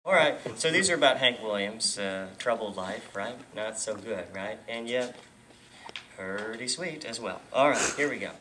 All right, so these are about Hank Williams' troubled life, right? Not so good, right? And yet, pretty sweet as well. All right, here we go.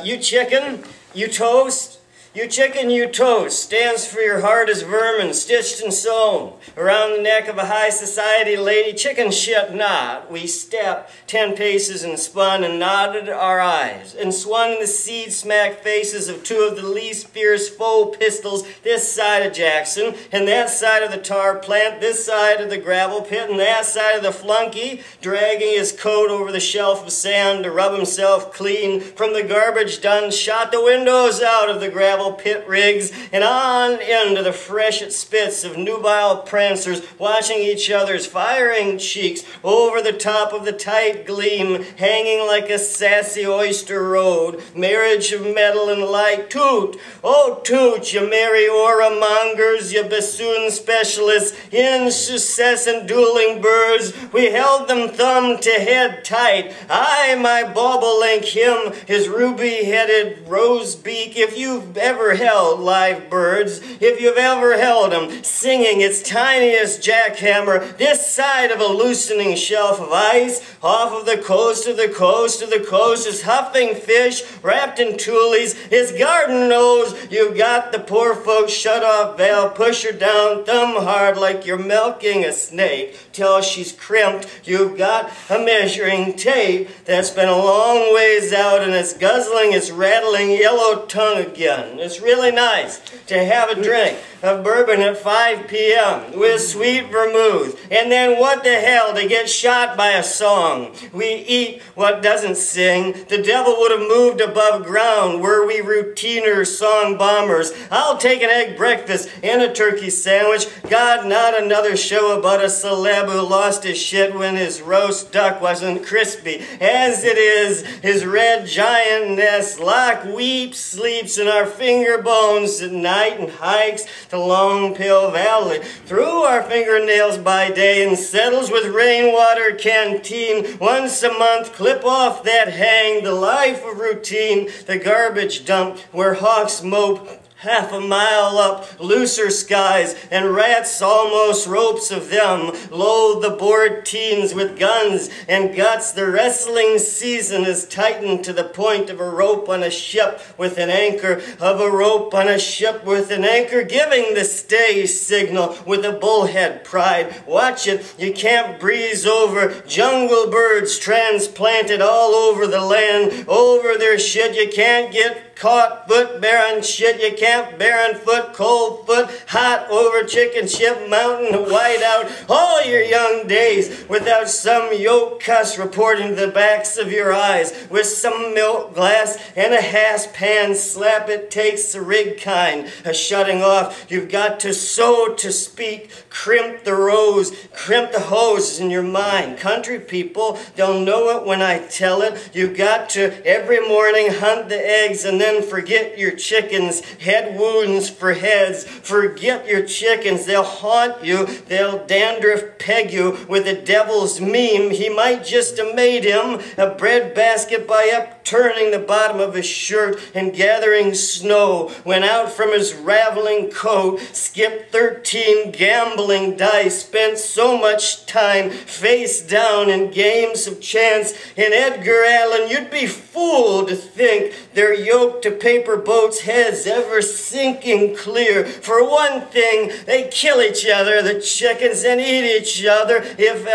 You chicken, you toast. You chicken, you toast, stands for your heart is vermin, stitched and sewn. Around the neck of a high society lady, chicken shit not. We stepped 10 paces and spun and nodded our eyes, and swung the seed-smacked faces of two of the least fierce foe pistols this side of Jackson, and that side of the tar plant, this side of the gravel pit, and that side of the flunky, dragging his coat over the shelf of sand to rub himself clean from the garbage done, shot the windows out of the gravel pit rigs and on into the fresh spits of nubile prancers watching each other's firing cheeks over the top of the tight gleam hanging like a sassy oyster road, marriage of metal and light. Toot, oh toot, you merry aura mongers, you bassoon specialists, incessant dueling birds, we held them thumb to head tight. I, my bobolink, him, his ruby-headed rose beak, if you've ever held live birds, if you've ever held them singing its tiniest jackhammer this side of a loosening shelf of ice, off of the coast of the coast of the coast, is huffing fish wrapped in tules, his garden nose, you've got the poor folks shut-off valve, push her down thumb hard like you're milking a snake till she's crimped. You've got a measuring tape that's been a long ways out and it's guzzling its rattling yellow tongue again. It's really nice to have a drink of bourbon at 5 p.m. with sweet vermouth, and then what the hell to get shot by a song. We eat what doesn't sing. The devil would have moved above ground were we routiner song bombers. I'll take an egg breakfast and a turkey sandwich. God, not another show about a celeb who lost his shit when his roast duck wasn't crispy. As it is, his red giantess Lock weeps, sleeps in our finger bones at night and hikes to Long Pill Valley through our fingernails by day and settles with rainwater canteen once a month. Clip off that hang, the life of routine, the garbage dump where hawks mope half a mile up, looser skies, and rats almost ropes of them, loathe the bored teens with guns and guts. The wrestling season is tightened to the point of a rope on a ship with an anchor, of a rope on a ship with an anchor, giving the stay signal with a bullhead pride. Watch it, you can't breeze over jungle birds transplanted all over the land, over their shit. You can't get caught foot bearing shit. You can't barren foot, cold foot, hot over chicken ship mountain, white out all your young days without some yoke cuss reporting the backs of your eyes with some milk glass and a hash pan slap. It takes the rig kind, a shutting off. You've got to sow to speak, crimp the rose, crimp the hose in your mind. Country people, they'll know it when I tell it. You've got to every morning hunt the eggs and then forget your chickens, head wounds for heads, forget your chickens, they'll haunt you, they'll dandruff peg you with the devil's meme. He might just have made him a bread basket by upturning the bottom of his shirt and gathering snow, went out from his raveling coat, skipped 13 gambling dice, spent so much time face down in games of chance. In Edgar Allan, you'd be fooled to think they're yoked to paper boats' heads ever sinking clear. For one thing, they kill each other, the chickens, and eat each other if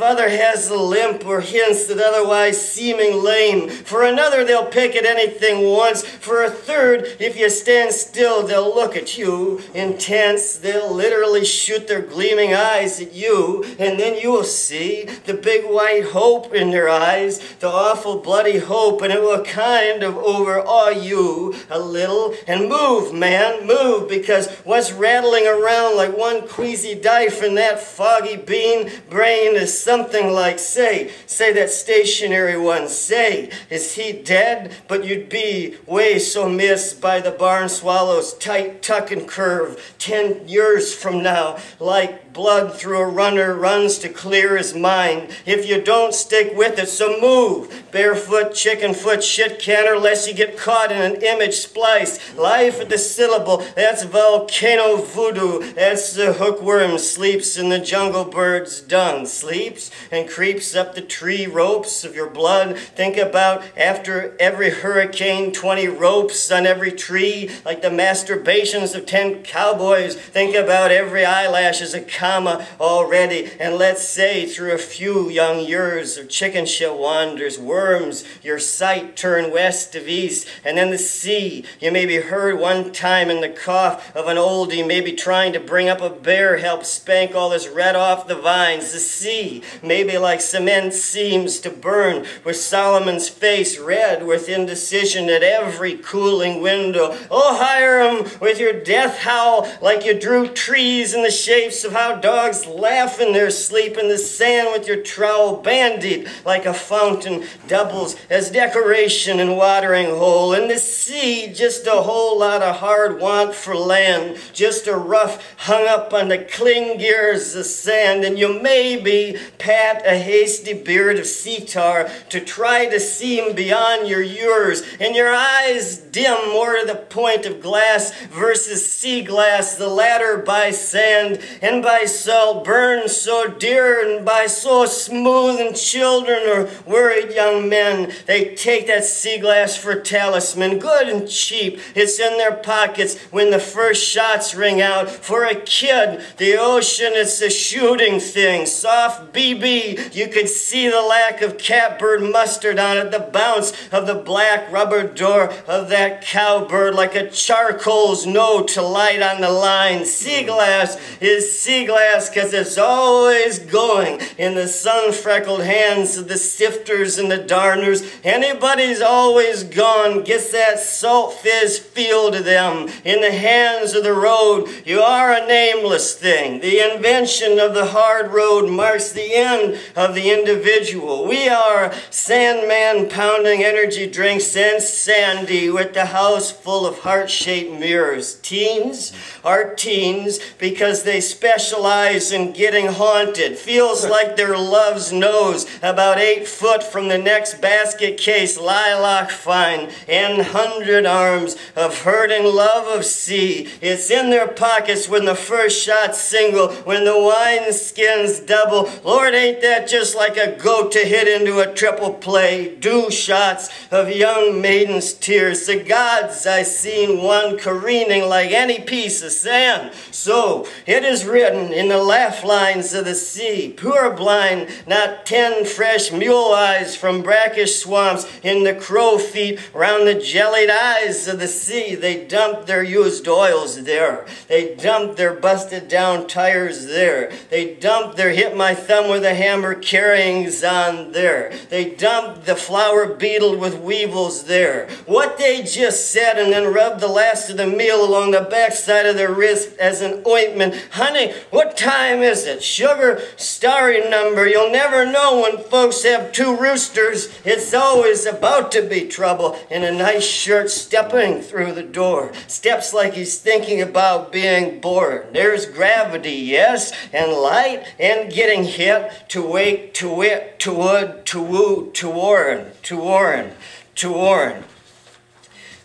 other has a limp or hints that otherwise seeming lame. For another, they'll pick at anything once. For a third, if you stand still, they'll look at you intense. They'll literally shoot their gleaming eyes at you, and then you will see the big white hope in their eyes, the awful bloody hope, and it will kind of overawe you a little. And move, man, move, because what's rattling around like one queasy dice in that foggy bean brain is something like, say that stationary one, say, is he dead? But you'd be way so missed by the barn swallow's tight tuck and curve 10 years from now, like blood through a runner runs to clear his mind if you don't stick with it. So move, barefoot, chicken foot, shit canner, lest you get caught in an image splice. Life at the syllable, that's volcano voodoo. That's the hookworm sleeps in the jungle bird's dung. Sleeps and creeps up the tree ropes of your blood. Think about after every hurricane, 20 ropes on every tree, like the masturbations of 10 cowboys. Think about every eyelash as a comma already. And let's say through a few young years of chicken shit wanders, worms, your sight turn west of east, and then the sea. You maybe heard one time in the cough of an oldie, maybe trying to bring up a bear, help spank all this red off the vines. The sea, maybe like cement seems to burn, with Solomon's face red with indecision at every cooling window. Oh, hire 'em with your death howl, like you drew trees in the shapes of how dogs laugh in their sleep, in the sand with your trowel bandied like a fountain doubles as decoration and watering hole. In the sea, just a whole lot of hard want for land, just a rough hung up on the cling gears of sand, and you maybe pat a hasty beard of sea tar to try to seem beyond your years, and your eyes dim more to the point of glass versus sea glass, the latter by sand and by salt burned so dear and by so smooth, and children or worried young men, they take that sea glass for talisman, good and cheap. It's in their pockets when the first shots ring out. For a kid, the ocean, it's a shooting thing, soft BB. You could see the lack of catbird mustard on it, the bounce of the black rubber door of that cowbird, like a charcoal's note to light on the line. Sea glass is sea glass because it's always going in the sun-freckled hands of the sifters and the darners. Anybody's always gone gets that salt fizz feel to them. In the hands of the road, you are a nameless thing. The invention of the hard road marks the end of the individual. We are Sandman pounding energy drinks and Sandy with the house full of heart-shaped mirrors. Teens are teens because they specialize in getting haunted. Feels like their love's nose about 8 foot from the next basket case, lilac fine, and 100 arms of hurting love of sea. It's in their pockets when the first shot's single, when the wine skins double. Lord, ain't that just like a goat to hit into a triple play? Dew shots of young maidens' tears. The gods I seen one careening like any piece of sand. So it is written in the laugh lines of the sea, purblind, not 10 fresh mule eyes from brackish swamps in the crow feet round the jellied eyes of the sea. They dumped their used oils there. They dumped their busted down tires there. They dumped their hit my thumb with a hammer carryings on there. They dumped the flower beetle with weevils there. What they just said, and then rubbed the last of the meal along the backside of their wrist as an ointment. Honey, what time is it? Sugar, starry number. You'll never know when folks have 2 roosters. It's always about to be trouble in a nice shirt stepping through the door. Steps like he's thinking about being bored. There's gravity, yes, and light, and getting hit, to wake, to wit, to wood, to woo, to warn, to warn, to warn.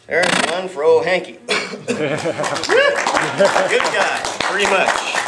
There's one for old Hanky. Good guy, pretty much.